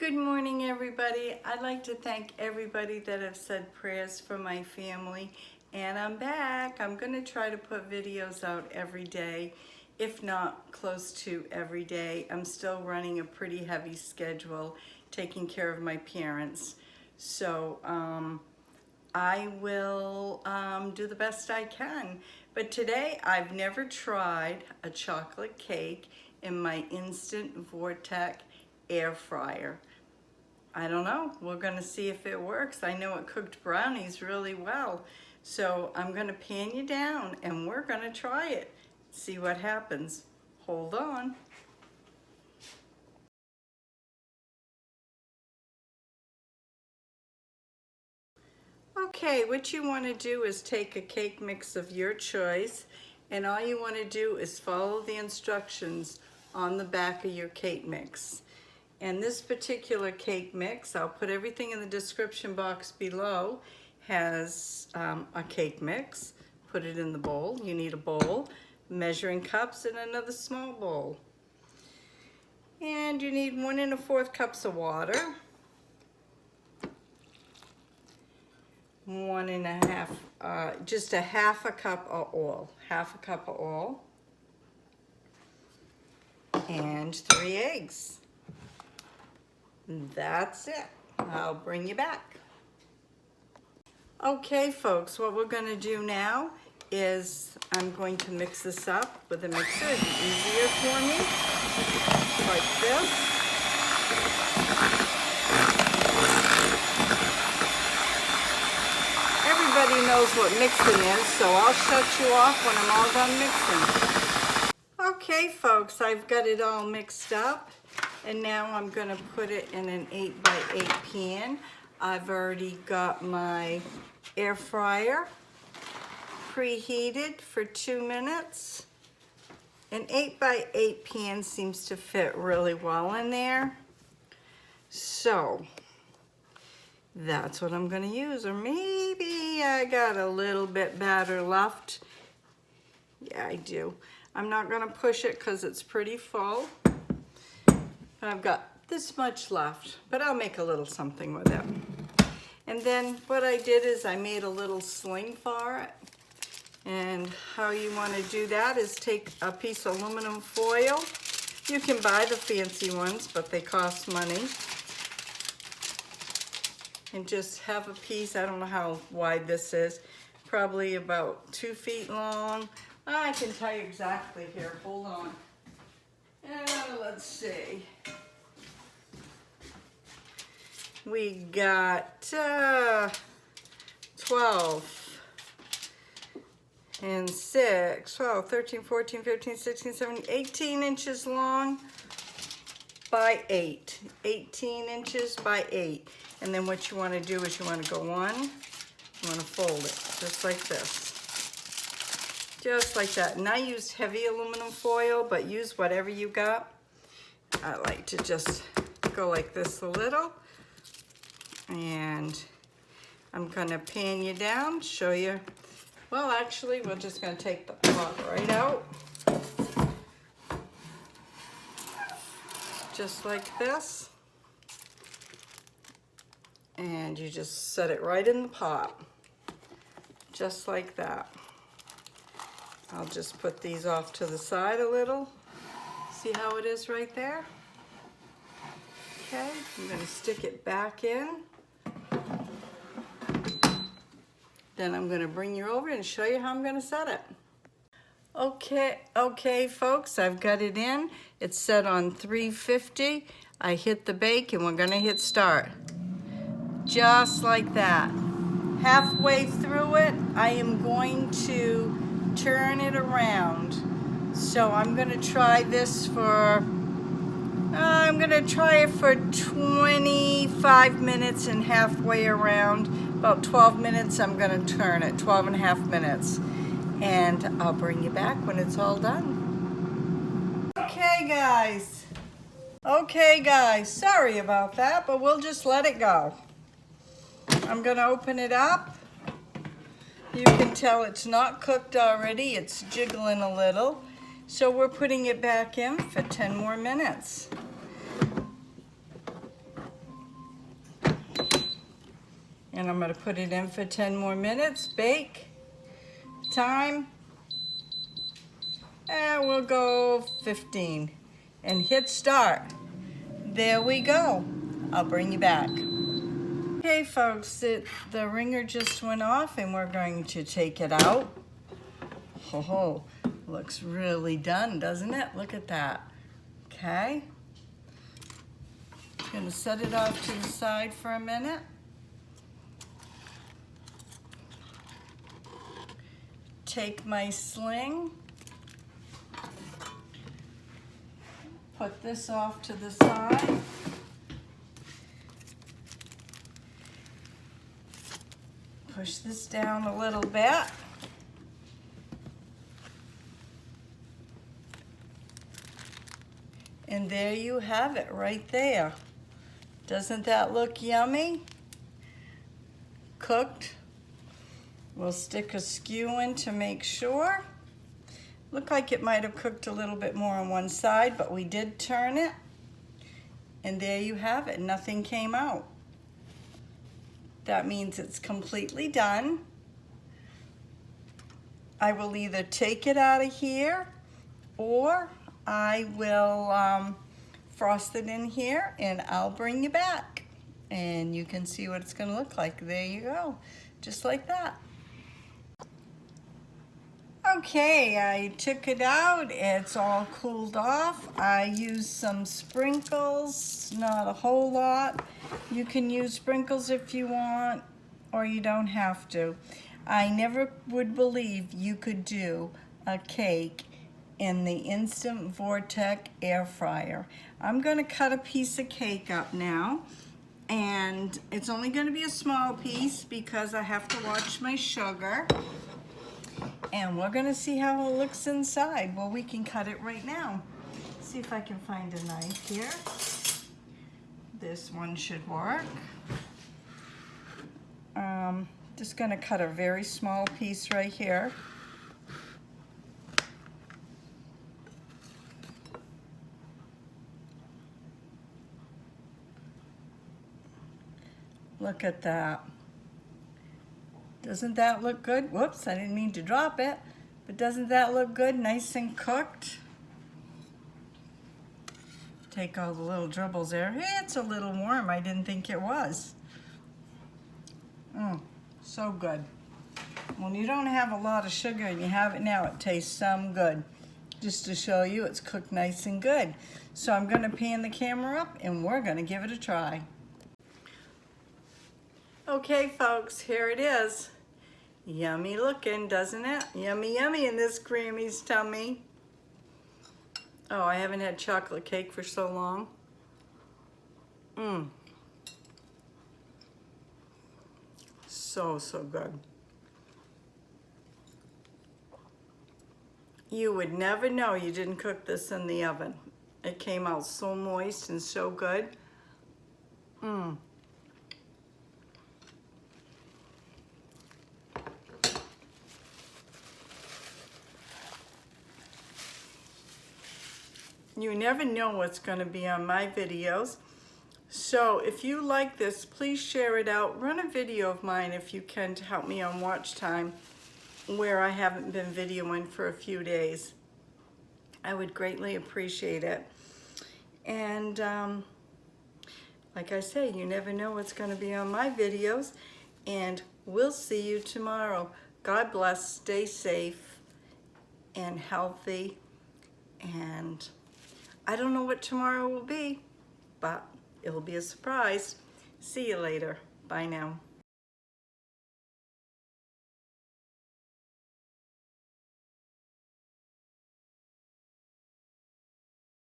Good morning, everybody. I'd like to thank everybody that have said prayers for my family. And I'm back. I'm going to try to put videos out every day, if not close to every day. I'm still running a pretty heavy schedule, taking care of my parents. So I will do the best I can. But today, I've never tried a chocolate cake in my Instant Vortex air fryer. I don't know. We're going to see if it works. I know it cooked brownies really well. So I'm going to pan you down and we're going to try it. See what happens. Hold on. Okay, what you want to do is take a cake mix of your choice, and all you want to do is follow the instructions on the back of your cake mix. And this particular cake mix, I'll put everything in the description box below, has a cake mix. Put it in the bowl. You need a bowl, measuring cups, and another small bowl. And you need 1 1/4 cups of water, 1 1/2, just a 1/2 cup of oil, 1/2 cup of oil, and 3 eggs. That's it. I'll bring you back. Okay, folks, what we're going to do now is I'm going to mix this up with a mixer. It'll be easier for me, like this. Everybody knows what mixing is, so I'll shut you off when I'm all done mixing. Okay, folks, I've got it all mixed up. And now I'm going to put it in an 8x8 pan. I've already got my air fryer preheated for 2 minutes. An 8x8 pan seems to fit really well in there. So that's what I'm going to use. Or maybe I got a little bit batter left. Yeah, I do. I'm not going to push it because it's pretty full. I've got this much left, but I'll make a little something with it. And then what I did is I made a little sling for it. And how you want to do that is take a piece of aluminum foil. You can buy the fancy ones, but they cost money. And just have a piece, I don't know how wide this is, probably about 2 feet long. I can tell you exactly here, hold on. Let's see. We got 12 and 6, 12, 13, 14, 15, 16, 17, 18 inches long by 8. 18 inches by 8. And then what you want to do is you want to go on, you want to fold it just like this. Just like that. And I used heavy aluminum foil, but use whatever you got. I like to just go like this a little. And I'm gonna pan you down, show you. Well, actually, we're just gonna take the pot right out. Just like this. And you just set it right in the pot. Just like that. I'll just put these off to the side a little. See how it is right there? Okay, I'm gonna stick it back in. Then I'm gonna bring you over and show you how I'm gonna set it. Okay, folks, I've got it in. It's set on 350. I hit the bake and we're gonna hit start. Just like that. Halfway through it, I am going to turn it around. So I'm gonna try this for, I'm gonna try it for 25 minutes and halfway around. About 12 minutes, I'm gonna turn it, 12.5 minutes. And I'll bring you back when it's all done. Okay, guys, sorry about that, but we'll just let it go. I'm gonna open it up. You can tell it's not cooked already, it's jiggling a little. So we're putting it back in for 10 more minutes. And I'm gonna put it in for 10 more minutes. Bake time, and we'll go 15. And hit start. There we go. I'll bring you back. Okay folks, the ringer just went off and we're going to take it out. Oh, looks really done, doesn't it? Look at that. Okay. I'm gonna set it off to the side for a minute. Take my sling. Put this off to the side. Push this down a little bit. And there you have it right there. Doesn't that look yummy? Cooked. We'll stick a skew in to make sure. Looked like it might have cooked a little bit more on one side, but we did turn it. And there you have it, nothing came out. That means it's completely done. I will either take it out of here or I will frost it in here and I'll bring you back. And you can see what it's gonna look like. There you go, just like that. Okay, I took it out, it's all cooled off. I used some sprinkles, not a whole lot. You can use sprinkles if you want, or you don't have to. I never would believe you could do a cake in the Instant Vortex Air Fryer. I'm gonna cut a piece of cake up now, and it's only gonna be a small piece because I have to watch my sugar. And we're gonna see how it looks inside. Well, we can cut it right now. See if I can find a knife here. This one should work. Just gonna cut a very small piece right here. Look at that. Doesn't that look good? Whoops, I didn't mean to drop it. But doesn't that look good? Nice and cooked. Take all the little dribbles there. It's a little warm. I didn't think it was. So good. When you don't have a lot of sugar and you have it now, it tastes some good. Just to show you, it's cooked nice and good. So I'm gonna pan the camera up and we're gonna give it a try. Okay folks, here it is. Yummy looking, doesn't it? Yummy, yummy in this Grammie's tummy. Oh, I haven't had chocolate cake for so long. So good. You would never know you didn't cook this in the oven. It came out so moist and so good. You never know what's going to be on my videos. So if you like this, please share it out. Run a video of mine if you can to help me on watch time where I haven't been videoing for a few days. I would greatly appreciate it. And like I say, you never know what's going to be on my videos. And we'll see you tomorrow. God bless, stay safe and healthy. And I don't know what tomorrow will be, but it'll be a surprise. See you later. Bye now.